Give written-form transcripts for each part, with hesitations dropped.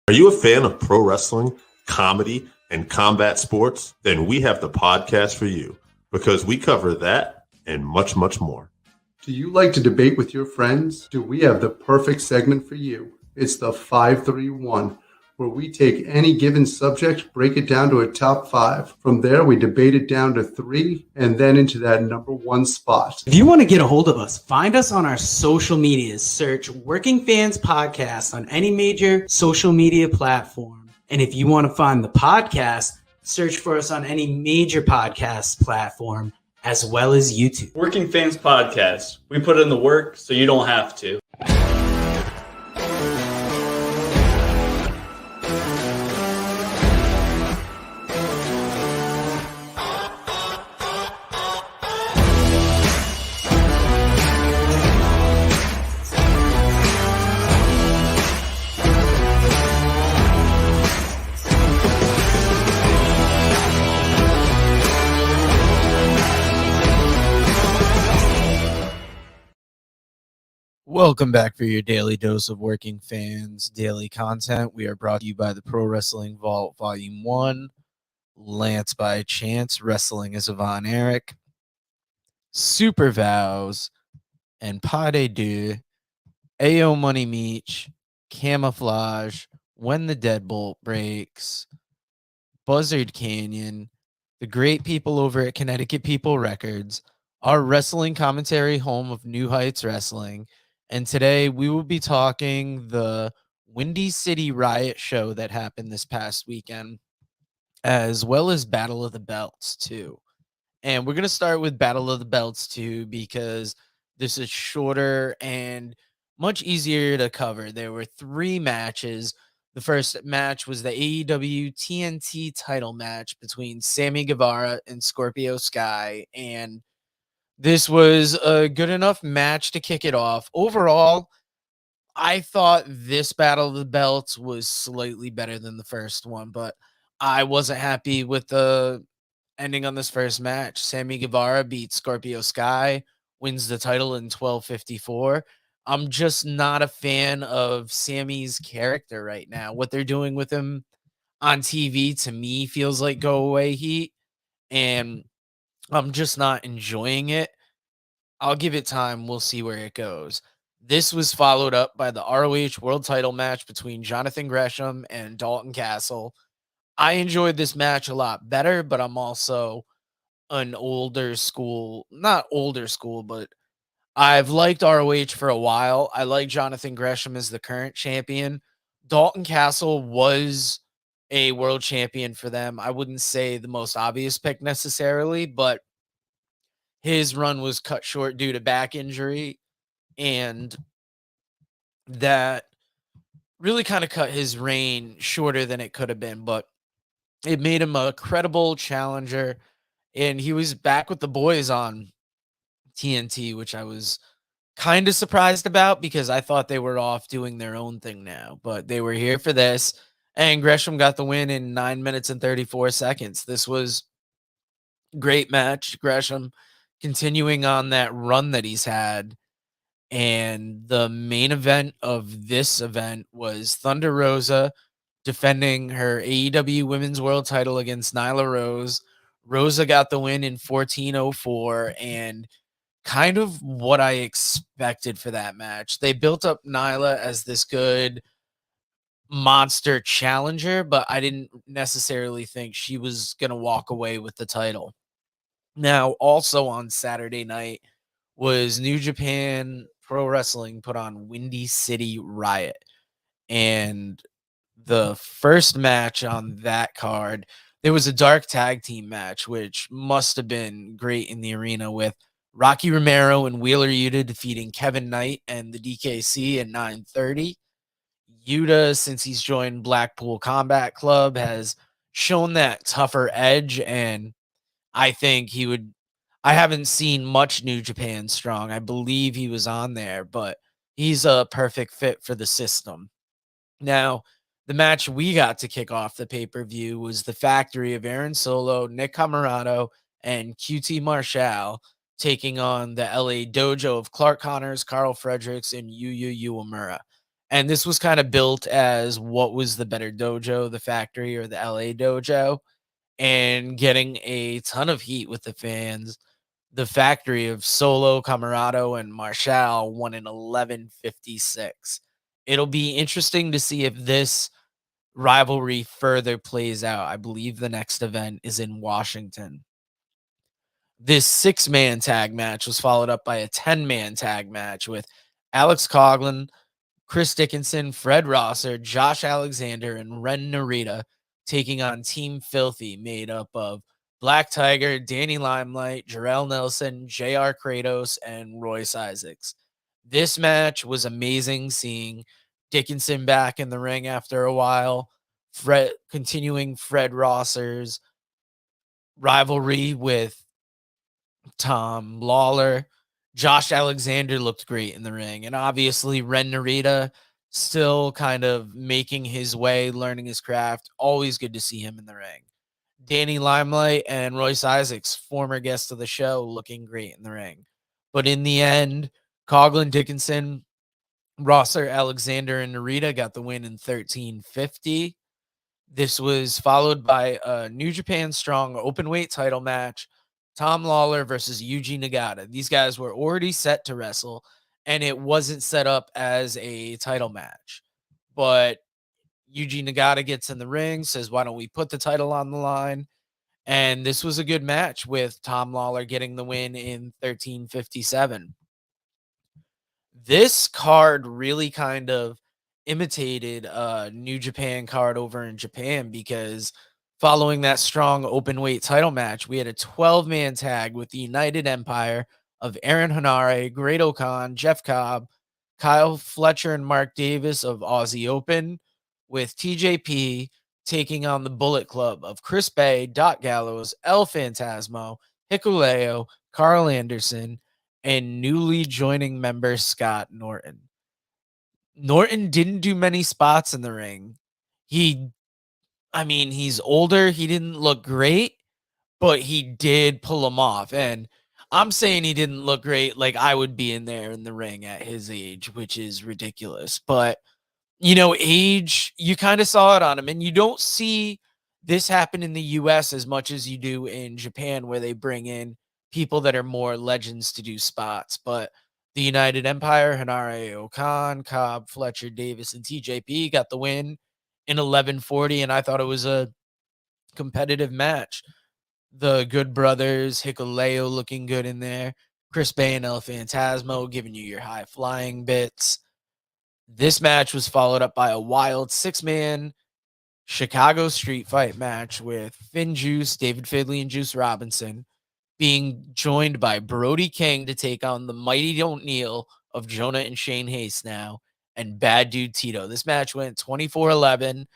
Are you a fan of pro wrestling, comedy, and combat sports? Then we have the podcast for you because we cover that and much, much more. Do you like to debate with your friends? Do we have the perfect segment for you? It's the 531, where we take any given subject, break it down to a top 5. From there, we debate it down to 3, and then into that number 1 spot. If you want to get a hold of us, find us on our social medias. Search Working Fans Podcast on any major social media platform. And if you want to find the podcast, search for us on any major podcast platform, as well as YouTube. Working Fans Podcast. We put in the work so you don't have to. Welcome back for your daily dose of Working Fans daily content. We are brought to you by the Pro Wrestling Vault Volume 1, Lance by Chance, Wrestling is Yvonne Eric, Super Vows, and Pas de Deux, AO Money Meech, Camouflage, When the Deadbolt Breaks, Buzzard Canyon, the great people over at Connecticut People Records, our wrestling commentary home of New Heights Wrestling. And today we will be talking the Windy City Riot show that happened this past weekend, as well as Battle of the Belts 2. And we're going to start with Battle of the Belts 2 because this is shorter and much easier to cover. There were 3 matches. The first match was the AEW TNT title match between Sammy Guevara and Scorpio Sky, and this was a good enough match to kick it off. Overall, I thought this Battle of the Belts was slightly better than the first one, but I wasn't happy with the ending on this first match. Sammy Guevara beats Scorpio Sky, wins the title in 12:54. I'm just not a fan of Sammy's character right now. What they're doing with him on TV, to me, feels like go away heat, and I'm just not enjoying it. I'll give it time. We'll see where it goes. This was followed up by the ROH World Title match between Jonathan Gresham and Dalton Castle. I enjoyed this match a lot better, but I'm also an older school, not older school, but I've liked ROH for a while. I like Jonathan Gresham as the current champion. Dalton Castle was a world champion for them. I wouldn't say the most obvious pick necessarily, but his run was cut short due to back injury, and that really kind of cut his reign shorter than it could have been, but it made him a credible challenger, and he was back with the boys on TNT, which I was kind of surprised about because I thought they were off doing their own thing now, but they were here for this, and Gresham got the win in 9 minutes and 34 seconds. This was a great match. Gresham continuing on that run that he's had. And the main event of this event was Thunder Rosa defending her AEW Women's World title against Nyla Rose. Rosa got the win in 14:04, and kind of what I expected for that match. They built up Nyla as this good monster challenger, but I didn't necessarily think she was going to walk away with the title. Now, also on Saturday night was New Japan Pro Wrestling put on Windy City Riot. And the first match on that card, there was a dark tag team match, which must have been great in the arena, with Rocky Romero and Wheeler Yuta defeating Kevin Knight and the DKC at 9:30. Yuta, since he's joined Blackpool Combat Club, has shown that tougher edge, and I think he would. I haven't seen much New Japan Strong. I believe he was on there, but he's a perfect fit for the system. Now, the match we got to kick off the pay-per-view was the factory of Aaron Solo, Nick Camarado, and QT Marshall taking on the LA Dojo of Clark Connors, Carl Fredericks, and Yu Uemura. And this was kind of built as what was the better dojo, the factory or the LA dojo, and getting a ton of heat with the fans. The factory of Solo, Camarado, and Marshall won in 11:56. It'll be interesting to see if this rivalry further plays out. I believe the next event is in Washington. This 6-man tag match was followed up by a 10-man tag match with Alex Coughlin, Chris Dickinson, Fred Rosser, Josh Alexander, and Ren Narita taking on Team Filthy, made up of Black Tiger, Danny Limelight, Jarrell Nelson, JR Kratos, and Royce Isaacs. This match was amazing, seeing Dickinson back in the ring after a while, continuing Fred Rosser's rivalry with Tom Lawler. Josh Alexander looked great in the ring. And obviously, Ren Narita still kind of making his way, learning his craft. Always good to see him in the ring. Danny Limelight and Royce Isaacs, former guest of the show, looking great in the ring. But in the end, Coughlin, Dickinson, Rosser, Alexander, and Narita got the win in 13:50. This was followed by a New Japan Strong openweight title match, Tom Lawler versus Yuji Nagata. These guys were already set to wrestle, and it wasn't set up as a title match. But Yuji Nagata gets in the ring, says, why don't we put the title on the line? And this was a good match with Tom Lawler getting the win in 13:57. This card really kind of imitated a New Japan card over in Japan, because following that strong open weight title match, we had a 12-man tag with the United Empire of Aaron Hanare, Great O'Khan, Jeff Cobb, Kyle Fletcher, and Mark Davis of Aussie Open, with TJP taking on the Bullet Club of Chris Bay, Dot Gallows, El Phantasmo, Hikuleo, Carl Anderson, and newly joining member Scott Norton. Norton didn't do many spots in the ring. He's older. He didn't look great, but he did pull them off. And I'm saying he didn't look great. Like, I would be in there in the ring at his age, which is ridiculous. But, age, you kind of saw it on him. And you don't see this happen in the US as much as you do in Japan, where they bring in people that are more legends to do spots. But the United Empire, Hanare O'Khan, Cobb, Fletcher, Davis, and TJP got the win in 11:40, and I thought it was a competitive match. The Good Brothers, Hikuleo looking good in there, Chris Bay and El Phantasmo giving you your high flying bits. This match was followed up by a wild 6-man Chicago street fight match with Finn Juice, David Fidley, and Juice Robinson being joined by Brody King to take on the Mighty Don't Kneel of Jonah and Shane Hayes now, and Bad Dude Tito. This match went 24-11.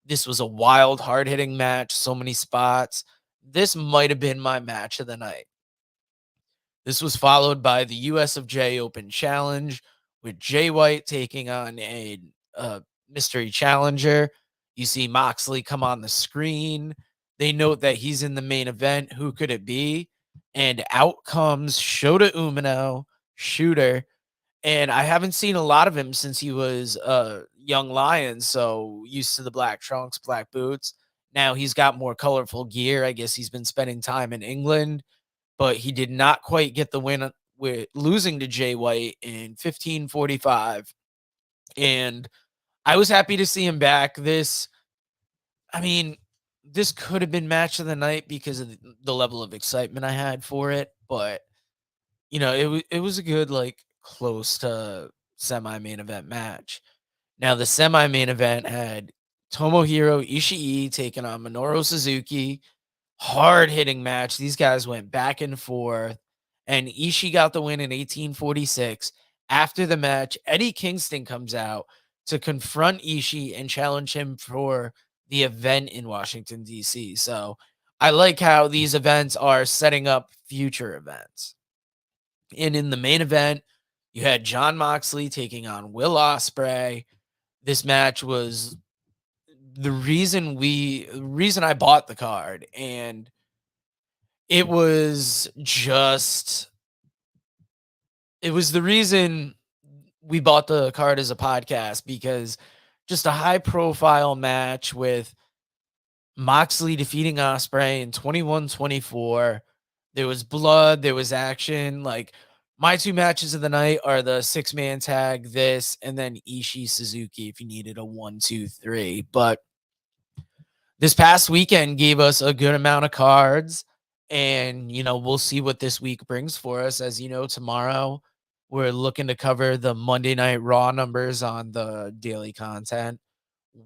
This was a wild, hard-hitting match, so many spots. This might have been my match of the night. This was followed by the US of J Open Challenge, with Jay White taking on a mystery challenger. You see Moxley come on the screen. They note that he's in the main event. Who could it be? And out comes Shota Umino, Shooter. And I haven't seen a lot of him since he was a young lion, so used to the black trunks, black boots. Now he's got more colorful gear. I guess he's been spending time in England, but he did not quite get the win with losing to Jay White in 15:45. And I was happy to see him back. This could have been match of the night because of the level of excitement I had for it, but it was a good, close to semi-main event match. Now, the semi-main event had Tomohiro Ishii taking on Minoru Suzuki. Hard-hitting match. These guys went back and forth, and Ishii got the win in 18:46. After the match, Eddie Kingston comes out to confront Ishii and challenge him for the event in Washington, D.C. So I like how these events are setting up future events. And in the main event, you had Jon Moxley taking on Will Osprey. This match was the reason I bought the card, and it was the reason we bought the card as a podcast because just a high profile match with Moxley defeating Osprey in 21-24. There was blood, there was action. Like, my two matches of the night are the 6-man tag, this, and then Ishii Suzuki if you needed a 1, 2, 3. But this past weekend gave us a good amount of cards, and we'll see what this week brings for us. As you know, tomorrow we're looking to cover the Monday Night Raw numbers on the daily content.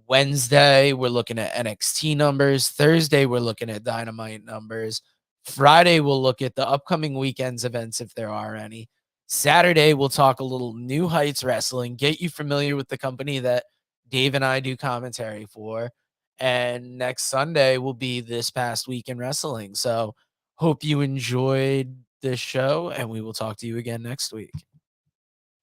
Wednesday, we're looking at NXT numbers. Thursday, we're looking at Dynamite numbers. Friday, we'll look at the upcoming weekend's events if there are any. Saturday, we'll talk a little New Heights Wrestling, get you familiar with the company that Dave and I do commentary for. And next Sunday will be this past week in wrestling. So hope you enjoyed this show, and we will talk to you again next week.